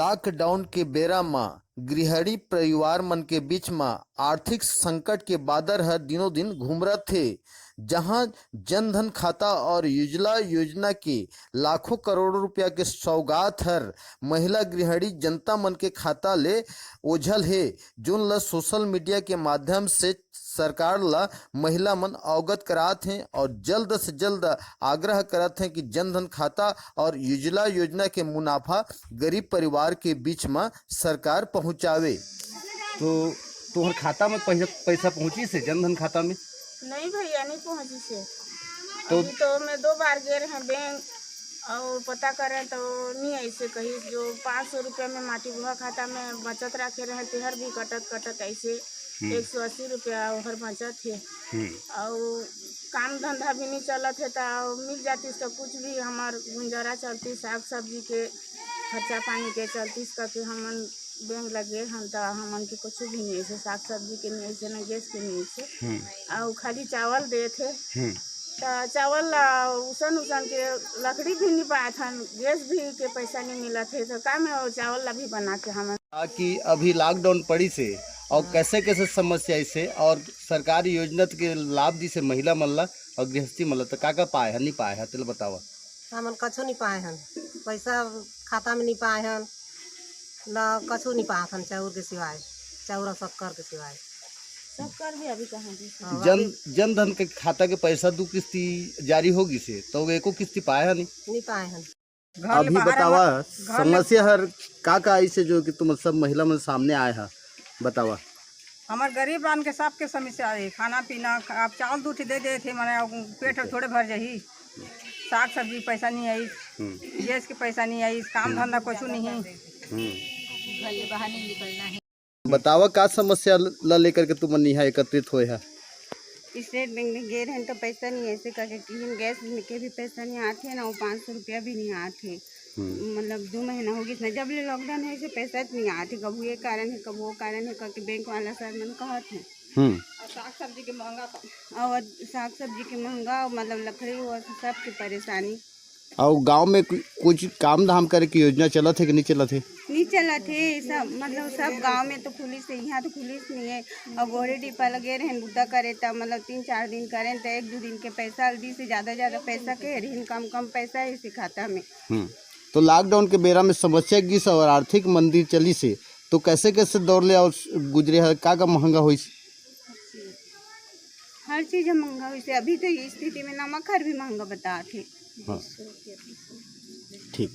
Lockdown के बेरा म गृहिणी परिवार मन के बीच म आर्थिक संकट के बादर हर दिनों दिन घुमरत थे। जहां जन धन खाता और उज्ज्वला योजना के लाखों करोड़ों रुपया के सौगात हर महिला गृहिणी जनता मन के खाता ले ओझल हे, जोन ल सोशल मीडिया के माध्यम से सरकार ला महिला मन अवगत करात हैं और जल्द से जल्द आग्रह करत हैं कि जन धन खाता और उज्ज्वला योजना के मुनाफा गरीब परिवार के बीच में सरकार पहुंचावे। तो तोहर खाता में पैसा पहुंची से जन धन खाता में? नहीं भैया, नहीं पहुंची से। तो अभी तो मैं 2 बार गए रहे बैंक और पता करें तो नहीं ऐसे कही जो 500 रुपया में माटी बुआ खाता में बचत रखे रहे तेहर भी कटत ऐसे 180 रुपया हर बचत है। और काम धंधा भी नहीं चलत है तो मिल जाती तो कुछ भी हमार गुजारा चलती, साग सब्जी के खर्चा पानी के चलती करके हमन बैंक लगे हम तो हमन के कुछ भी नहीं से, साग सब्जी के नहीं से, न गैस के नहीं से। और खाली चावल दे थे तो चावल उसन के लकड़ी भी नहीं पाए थे, गैस भी के पैसा नहीं मिला थे तो का में चावल ला भी बना के हम कि अभी लॉकडाउन पड़ी से और कैसे कैसे समस्या से और सरकारी योजना के लाभ दी से महिला मल्ला और गृहस्थी मल्ला तो का पाए है नहीं पाए है तेल बतावा। हमन कछु नहीं पाए हन, पैसा खाता में नहीं पाए हन, ना कछु नहीं पाए हन, चाउर के सिवाय, चाउर और शक्कर के सिवाय। शक्कर भी अभी कहाँ दी? जन धन के खाता के पैसा 2 किस्ती जारी होगी से तो एको किस्ती पाए है नहीं पाए हन। अभी बतावा समस्या हर का ऐसे जो कि तुम सब महिला मन सामने आए है बतावा। हमारे गरीब रान के सबके समस्या है, खाना पीना आप चावल दूध दे दे थे मैंने पेट थोड़े भर जाही, साग सब्जी पैसा नहीं आई, गैस के पैसा नहीं आई, काम धंधा कुछ नहीं, घर ले बाहर नहीं निकलना है। बतावा का समस्या ला लेकर के तुम यहाँ एकत्रित हुए है? स्टेट बैंक में गए रहे तो पैसा नहीं ऐसे करके गैस के भी पैसा नहीं आते ना, वो 500 रुपया भी नहीं आते, मतलब 2 महीना हो गया जब ले लॉकडाउन है से पैसा नहीं आते, कब ये कारण है कब वो कारण है करके बैंक वाला सर मन कहते हैं। और साग सब्जी के महंगा मतलब लकड़ी और सबकी परेशानी। और गांव में कुछ काम धाम करे की योजना चलत है कि नहीं चलत है? नहीं चला थे सब, मतलब सब गांव में तो पुलिस है, यहाँ तो पुलिस नहीं है। और गोरे डिब्बा लगे रहे बुद्धा करे तो मतलब 3-4 दिन करें तो 1-2 दिन के पैसा दी से ज़्यादा पैसा के ऋण कम पैसा है इसी खाता में। तो लॉकडाउन के बेरा में समस्या की और आर्थिक मंदी चली से तो कैसे कैसे दौड़ ले और गुजरे है का महंगा हुई? हर चीज़ महंगा हुई से, अभी तो ये स्थिति में नमक हर भी महंगा बता थे। हाँ ठीक।